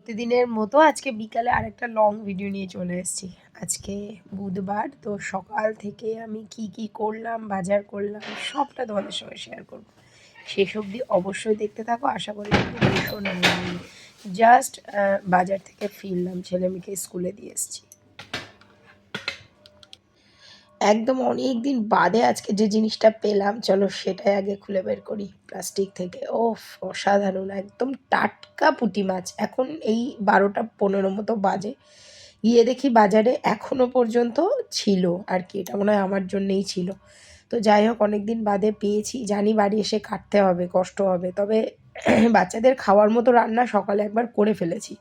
প্রতিদিনের মতো আজকে বিকালে আরেকটা লং ভিডিও নিয়ে চলে এসেছি। আজকে বুধবার, তো সকাল থেকে আমি কি করলাম, বাজার করলাম, সবটা তোমাদের সঙ্গে শেয়ার করব। শেষ অবধি অবশ্যই দেখতে থাকো, আশা করি কিন্তু ভীষণ আনন্দ। জাস্ট বাজার থেকে ফিরলাম, ছেলে মেয়েকে স্কুলে দিয়ে এসেছি। একদম অনেক দিন বাদে আজকে যে জিনিসটা পেলাম, চলো সেটাই আগে খুলে বের করি প্লাস্টিক থেকে। ওফ, অসাধারণ! একদম টাটকা পুঁটি মাছ। এখন এই 12টা 15 মতো বাজে, গিয়ে দেখি বাজারে এখনো পর্যন্ত ছিল আর কি। এটা মনে হয় আমার জন্যেই ছিল। তো যাই হোক, অনেক দিন বাদে পেয়েছি। জানি বাড়ি এসে কাটতে হবে, কষ্ট হবে, তবে বাচ্চাদের খাওয়ার মতো রান্না সকালে একবার করে ফেলেছি,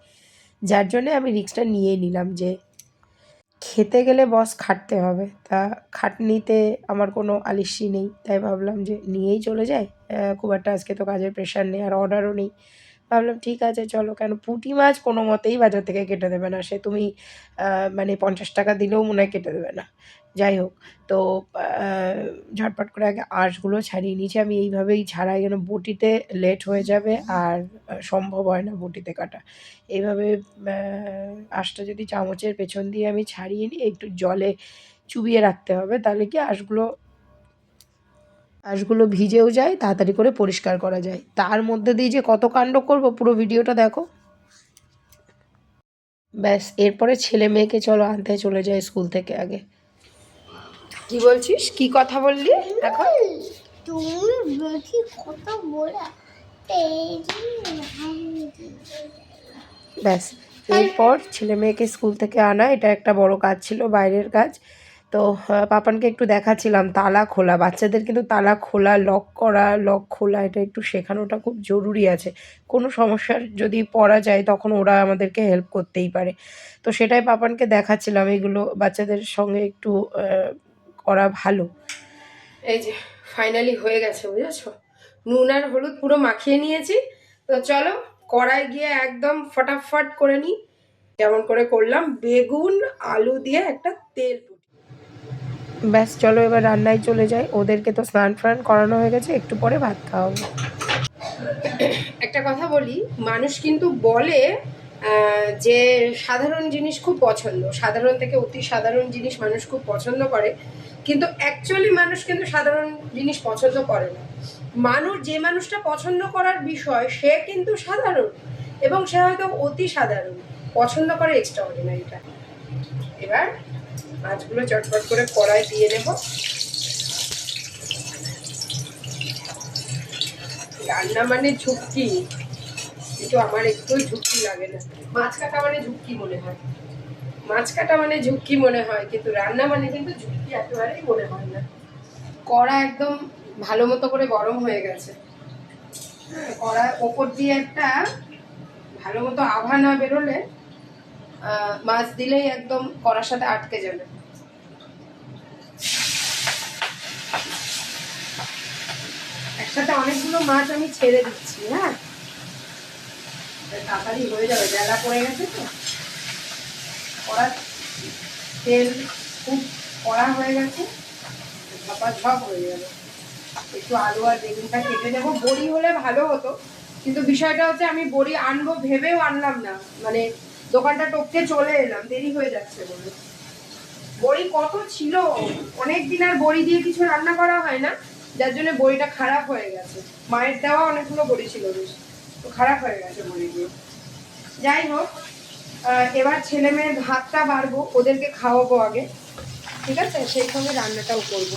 যার জন্যে আমি রিস্কটা নিয়ে নিলাম যে খেতে গেলে বস খাটতে হবে। তা খাটনিতে আমার কোনো আলিস্যি নেই, তাই ভাবলাম যে নিয়েই চলে যাই। খুব একটা আজকে তো কাজের প্রেশার নেই, আর অর্ডারও নেই। ভাবলাম ঠিক আছে চলো, কেন পুঁটি মাছ কোনো মতেই বাজার থেকে কেটে দেবে না, সে তুমি মানে 50 টাকা দিলেও মনে হয় কেটে দেবে না। যাই হোক, তো ঝটপট করে আগে আঁশগুলো ছাড়িয়ে নিয়েছি। আমি এইভাবেই ছাড়াই, যেন বটিতে লেট হয়ে যাবে, আর সম্ভব হয় না বটিতে কাটা। এইভাবে আঁশটা যদি চামচের পেছন দিয়ে আমি ছাড়িয়ে নিই, একটু জলে চুবিয়ে রাখতে হবে, তাহলে কি আঁশগুলো ভিজেও যায়, তাড়াতাড়ি করে পরিষ্কার করা যায়। তার মধ্যে দিয়ে যে কত কাণ্ড করব, পুরো ভিডিওটা দেখো। ব্যাস, এরপরে ছেলে মেয়েকে চলো আনতে চলে যায় স্কুল থেকে আগে। কি বলছিস, কি কথা বললি এখন? তুমি বেশি কথা বলে ব্যাস, এরপর ছেলে মেয়েকে স্কুল থেকে আনা, এটা একটা বড় কাজ ছিল, বাইরের কাজ। তো পাপানকে একটু দেখাচ্ছিলাম তালা খোলা। বাচ্চাদের কিন্তু তালা খোলা, লক করা, লক খোলা, এটা একটু শেখানোটা খুব জরুরি আছে। কোনো সমস্যার যদি পড়া যায়, তখন ওরা আমাদেরকে হেল্প করতেই পারে। তো সেটাই পাপানকে দেখাচ্ছিলাম, এগুলো বাচ্চাদের সঙ্গে একটু করা ভালো। এই যে ফাইনালি হয়ে গেছে, বুঝেছো? নুন আর হলুদ পুরো মাখিয়ে নিয়েছি। তো চলো কড়াই গিয়ে একদম ফটাফট করে নিই। যেমন করে করলাম, বেগুন আলু দিয়ে একটা তেল পুটি। ব্যাস চলো এবার রান্নায় চলে যাই। ওদেরকে তো স্নান ফ্রান করানো হয়ে গেছে, একটু পরে ভাত খাওয়াবো। একটা কথা বলি, মানুষ কিন্তু বলে যে সাধারণ জিনিস খুব পছন্দ, সাধারণ থেকে অতি সাধারণ জিনিস মানুষ খুব পছন্দ করে, কিন্তু অ্যাকচুয়ালি মানুষ কিন্তু সাধারণ জিনিস পছন্দ করে না। মানুষ যে মানুষটা পছন্দ করার বিষয়, সে কিন্তু সাধারণ, এবং সে হয়তো অতি সাধারণ, পছন্দ করে এক্সট্রা অর্ডিনারিটা। এবার মাছগুলো চটপট করে কড়াই দিয়ে নেব। রান্না মানে ঝুঁকি, কিন্তু আমার একটু ঝুঁকি লাগে না। মাছ কাটা মানে ঝুঁকি মনে হয়, মাছ কাটা মানে ঝুঁকি মনে হয়, কিন্তু রান্না মানে কিন্তু ঝুঁকি একেবারেই মনে হয় না। কড়া একদম ভালো মতো করে গরম হয়ে গেছে। কড়ার ওপর দিয়ে একটা ভালো মতো আভা না বেরোলে মাছ দিলেই একদম কড়ার সাথে আটকে যাবে। একসাথে অনেকগুলো মাছ আমি ছেড়ে দিচ্ছি। হ্যাঁ, তাড়াতাড়ি হয়ে যাবে, বেলা পড়ে গেছে তো। কড়ার তেল খুব কড়া হয়ে গেছে, ঝপাঝপ হয়ে যাবে। একটু আলু আর বেগুনটা কেটে নেবো। বড়ি হলে ভালো হতো, কিন্তু বিষয়টা হচ্ছে আমি বড়ি আনবো ভেবেও আনলাম না, মানে দোকানটা টপকে চলে এলাম, দেরি হয়ে যাচ্ছে বলে। বড়ি কত ছিল, অনেক দিন আর বড়ি দিয়ে কিছু রান্না করা হয় না, যার জন্য বড়িটা খারাপ হয়ে গেছে। মায়ের দেওয়া অনেকগুলো বড়ি ছিল বেশ, তো খারাপ হয়ে গেছে বড়ি দিয়ে। যাই হোক, এবার ছেলে মেয়ের ভাতটা বাড়বো, ওদেরকে খাওয়াবো আগে, ঠিক আছে? সেই সঙ্গে রান্নাটাও করবো।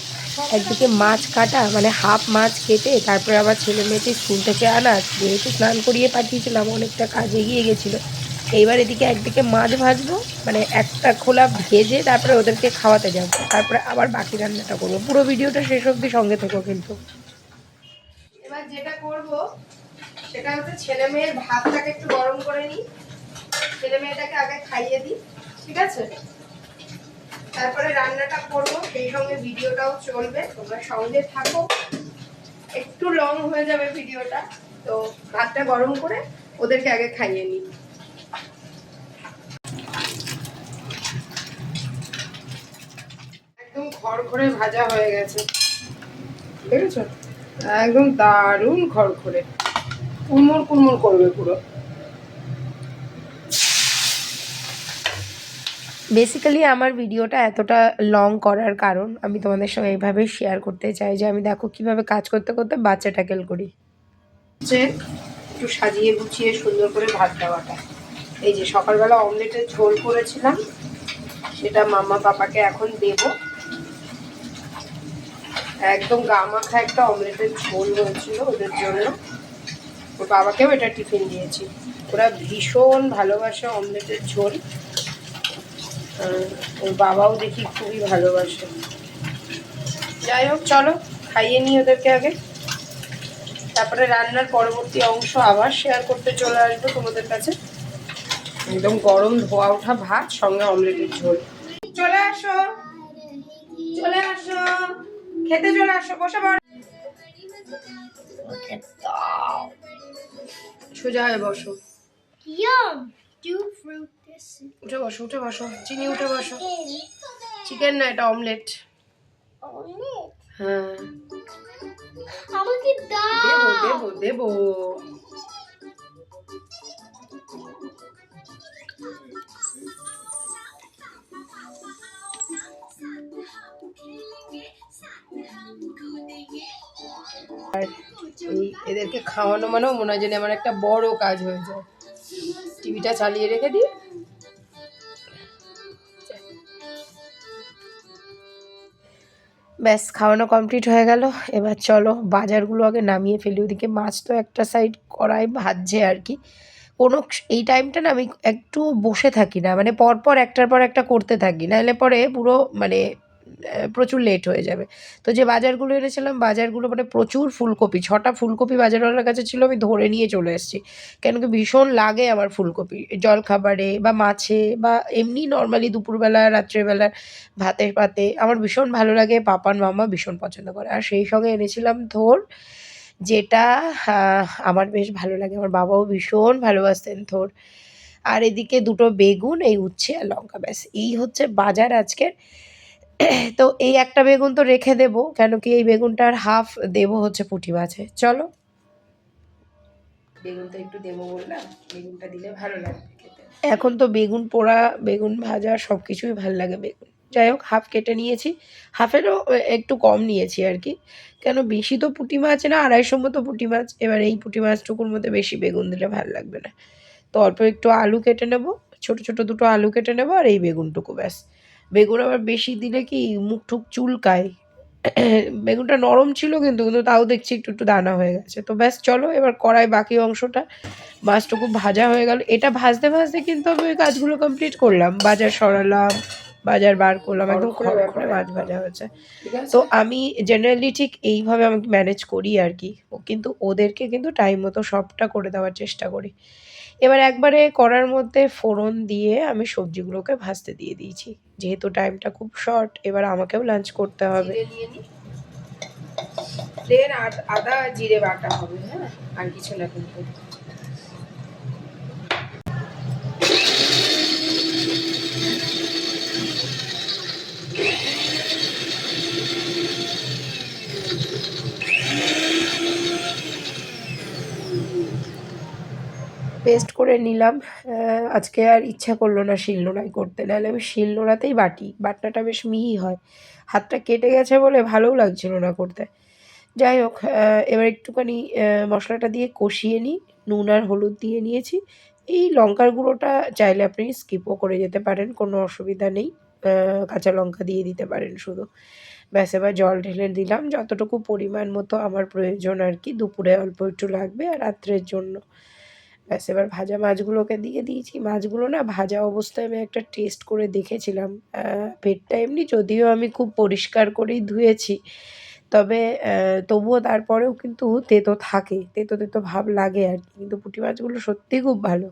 একদিকে মাছ কাটা, মানে হাফ মাছ কেটে তারপরে আবার ছেলে মেয়েকে স্কুল থেকে আনা, যেহেতু স্নান করিয়ে পাঠিয়েছিলাম, অনেকটা কাজ এগিয়ে গেছিলো। এইবার এদিকে একদিকে মাছ ভাজবো, মানে একটা খোলা ভেজে তারপরে ওদেরকে খাওয়াতে যাবো, তারপরে আবার বাকি রান্নাটা করবো। পুরো ভিডিওটা শেষ অবধি সঙ্গে থেকো কিন্তু। এবার যেটা করব সেটা হচ্ছে, ছেলে মেয়ের ভাতটাকে একটু গরম করে নিই, ছেলে মেয়েটাকে আগে খাইয়ে দিই, ঠিক আছে? তারপরে রান্নাটা করব, সেই সঙ্গে ভিডিওটাও চলবে, তোমরা সঙ্গে থাকো। একটু লং হয়ে যাবে ভিডিওটা, তো ভাতটা গরম করে ওদেরকে আগে খাইয়ে নিই। একদম খড়খড়ে ভাজা হয়ে গেছে, দেখেছো? একদম দারুণ খড়খড়ে, কুড়মুড় কুড়মুড় করবে পুরো। বেসিক্যালি আমার ভিডিওটা এতটা লং করার কারণ আমি তোমাদের সঙ্গে এইভাবে শেয়ার করতে চাই যে আমি দেখো কিভাবে কাজ করতে করতে বাচ্চা ট্যাকেল করি। হচ্ছে একটু সাজিয়ে গুছিয়ে সুন্দর করে ভাত দেওয়াটা। এই যে সকালবেলা অমলেটের ঝোল করেছিলাম, সেটা মাম্মা পাপাকে এখন দেব। একদম গা মাখা একটা অমলেটের ঝোল হয়েছিল ওদের জন্য, ওর বাবাকেও এটা টিফিন দিয়েছি। ওরা ভীষণ ভালোবাসে অমলেটের ঝোল, ওর বাবাও দেখি খুবই ভালোবাসে। যাই হোক চলো খাইয়ে নিই ওদেরকে আগে, তারপরে রান্নার পরবর্তী অংশ আবার শেয়ার করতে চলে আসবো তোমাদের কাছে। একদম গরম ধোয়া ওঠা ভাত সঙ্গে অমলেটের ঝোল। চলে আসো, চলে আসো, খেতে চলে আসো, বসে পড়ো। সোজা হয়ে বসো, Yum! Do fruit this. উঠে বসো, উঠে বসো, চিনি উঠে বসো। চিকেন না, এটা অমলেট। Omelette. হ্যাঁ আমাকে দাও। দেবো দেবো দেবো। আর এই এদেরকে খাওয়ানো মানেও মনে হয় যেন আমার একটা বড় কাজ হয়ে যায়। টিভিটা চালিয়ে রেখে দিই। ব্যাস খাওয়ানো কমপ্লিট হয়ে গেল। এবার চলো বাজারগুলো আগে নামিয়ে ফেলি। ওদিকে মাছ তো একটা সাইড কড়াই ভাজছে আর কি। এই টাইমটা না আমি একটু বসে থাকি না, মানে পরপর একটার পর একটা করতে থাকি, নাহলে পরে পুরো মানে প্রচুর লেট হয়ে যাবে। তো যে বাজারগুলো এনেছিলাম, বাজারগুলো মানে প্রচুর ফুলকপি, 6টা ফুলকপি বাজারওয়ালার কাছে ছিল, আমি ধরে নিয়ে চলে এসেছি। কেন কি ভীষণ লাগে আমার ফুলকপি জলখাবারে বা মাছে বা এমনি নর্মালি দুপুরবেলা রাত্রেবেলা ভাতে পাতে আমার ভীষণ ভালো লাগে। পাপান মামা ভীষণ পছন্দ করে। আর সেই সঙ্গে এনেছিলাম থোর, যেটা আমার বেশ ভালো লাগে, আমার বাবাও ভীষণ ভালোবাসতেন থোর। আর এদিকে দুটো বেগুন, এই উচ্ছে আর লঙ্কা, ব্যাস এই হচ্ছে বাজার আজকের। তো এই একটা বেগুন তো রেখে দেব, কেন কি এই বেগুনটার হাফ দেব হচ্ছে পুঁটি মাছে। চলো বেগুনটা একটু দেবো বললাম, বেগুনটা দিলে ভালো লাগবে খেতে। এখন তো বেগুন পোড়া বেগুন ভাজা সব কিছুই ভালো লাগে বেগুন। যাই হোক হাফ কেটে নিয়েছি, হাফেরও একটু কম নিয়েছি আর কি, কেন বেশি তো পুঁটি মাছ না, 250 মতো পুঁটি মাছ। এবার এই পুঁটি মাছটুকুর মধ্যে বেশি বেগুন দিলে ভালো লাগবে না। তো অল্প একটু আলু কেটে নেব, ছোট ছোট দুটো আলু কেটে নেব, আর এই বেগুনটুকু ব্যাস। বেগুন আবার বেশি দিলে কি মুখ টুক চুলকায়। বেগুনটা নরম ছিল কিন্তু কিন্তু তাও দেখছি একটু একটু দানা হয়ে গেছে। তো ব্যাস চলো এবার কড়াই বাকি অংশটা, মাছটুকু ভাজা হয়ে গেল। এটা ভাজতে ভাজতে কিন্তু আমি ওই কাজগুলো কমপ্লিট করলাম, বাজার সরালাম, বাজার বার করলাম, একদম খড়খড়ে মাছ ভাজা হয়েছে। তো আমি জেনারেলি ঠিক এইভাবে আমি ম্যানেজ করি আর কি, কিন্তু ওদেরকে কিন্তু টাইম মতো সবটা করে দেওয়ার চেষ্টা করি। এবার একবারে কড়ার মধ্যে ফোড়ন দিয়ে আমি সবজিগুলোকে ভাজতে দিয়ে দিয়েছি, যেহেতু টাইমটা খুব শর্ট, এবার আমাকেও লাঞ্চ করতে হবে। জিরে নিয়ে নিই, প্লেন আদা জিরে বাটা হবে, হ্যাঁ আর কিছু না কিন্তু। পেস্ট করে নিলাম। আজকে আর ইচ্ছা করলো না শিলনোড়ায় করতে, নাহলে আমি শিলনোড়াতেই বাটি, বাটনাটা বেশ মিহি হয়। হাতটা কেটে গেছে বলে ভালোও লাগছিল না করতে। যাই হোক এবার একটুখানি মশলাটা দিয়ে কষিয়ে নিই, নুন আর হলুদ দিয়ে নিয়েছি। এই লঙ্কার গুঁড়োটা চাইলে আপনি স্কিপও করে যেতে পারেন, কোনো অসুবিধা নেই, কাঁচা লঙ্কা দিয়ে দিতে পারেন শুধু। ব্যাস এবার জল ঢেলে দিলাম যতটুকু পরিমাণ মতো আমার প্রয়োজন আর কি, দুপুরে অল্প একটু লাগবে আর রাত্রের জন্য। ব্যাস এবার ভাজা মাছগুলোকে দিয়ে দিয়েছি। মাছগুলো না ভাজা অবস্থায় আমি একটা টেস্ট করে দেখেছিলাম, পেটটা এমনি যদিও আমি খুব পরিষ্কার করেই ধুয়েছি, তবে তবুও তারপরেও কিন্তু তেতো থাকে, তেতো তেতো ভাব লাগে আর কি। কিন্তু পুঁটি মাছগুলো সত্যিই খুব ভালো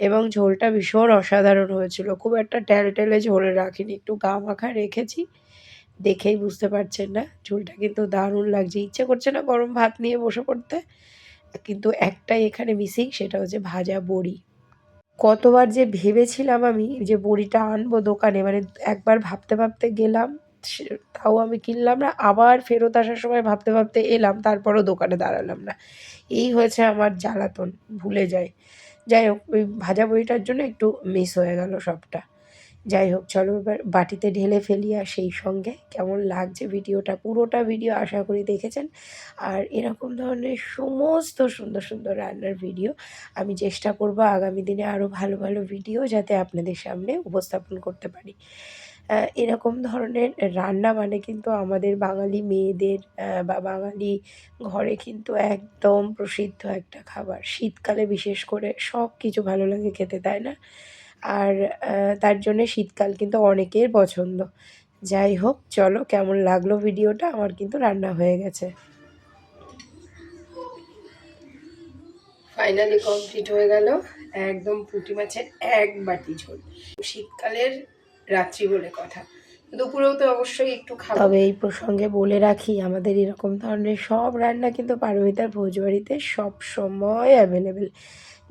এবং ঝোলটা ভীষণ অসাধারণ হয়েছিল। খুব একটা টেলটেলে ঝোল রাখিনি, একটু গা মাখা রেখেছি, দেখেই বুঝতে পারছেন না, ঝোলটা কিন্তু দারুণ লাগছে। ইচ্ছে করছে না গরম ভাত নিয়ে বসে পড়তে, কিন্তু একটাই এখানে মিসিং, সেটা হচ্ছে ভাজা বড়ি। কতবার যে ভেবেছিলাম আমি যে বড়িটা আনবো দোকানে, মানে একবার ভাবতে ভাবতে গেলাম, তাও আমি কিনলাম না, আবার ফেরত আসার সময় ভাবতে ভাবতে এলাম, তারপরও দোকানে দাঁড়ালাম না। এই হয়েছে আমার জ্বালাতন, ভুলে যাই। যাই হোক ওই ভাজা বড়িটার জন্য একটু মিস হয়ে গেল সবটা। যাই হোক চলো এবার বাটিতে ঢেলে ফেলি, আর সেই সঙ্গে কেমন লাগছে ভিডিওটা, পুরোটা ভিডিও আশা করি দেখেছেন। আর এরকম ধরনের সমস্ত সুন্দর সুন্দর রান্নার ভিডিও আমি চেষ্টা করব আগামী দিনে আরও ভালো ভালো ভিডিও যাতে আপনাদের সামনে উপস্থাপন করতে পারি। এরকম ধরনের রান্না মানে কিন্তু আমাদের বাঙালি মেয়েদের বা বাঙালি ঘরে কিন্তু একদম প্রসিদ্ধ একটা খাবার। শীতকালে বিশেষ করে সব কিছু ভালো লাগে খেতে, তাই না? আর তার জন্যে শীতকাল কিন্তু অনেকের পছন্দ। যাই হোক চলো, কেমন লাগলো ভিডিওটা? আমার কিন্তু রান্না হয়ে গেছে, ফাইনালি কমপ্লিট হয়ে গেল। একদম পুঁটি মাছের এক বাটি ঝোল, শীতকালের রাত্রি বলে কথা, দুপুরেও তো অবশ্যই একটু খাবো। তবে এই প্রসঙ্গে বলে রাখি, আমাদের এরকম ধরনের সব রান্না কিন্তু পারমিতার ভোজবাড়িতে সব সময় অ্যাভেলেবেল।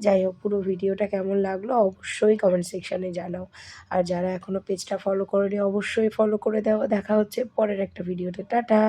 যাই হোক, পুরো ভিডিওটা কেমন লাগলো অবশ্যই কমেন্ট সেকশানে জানাও। আর যারা এখনও পেজটা ফলো করেনি অবশ্যই ফলো করে দাও। দেখা হচ্ছে পরের একটা ভিডিওতে। টাটা।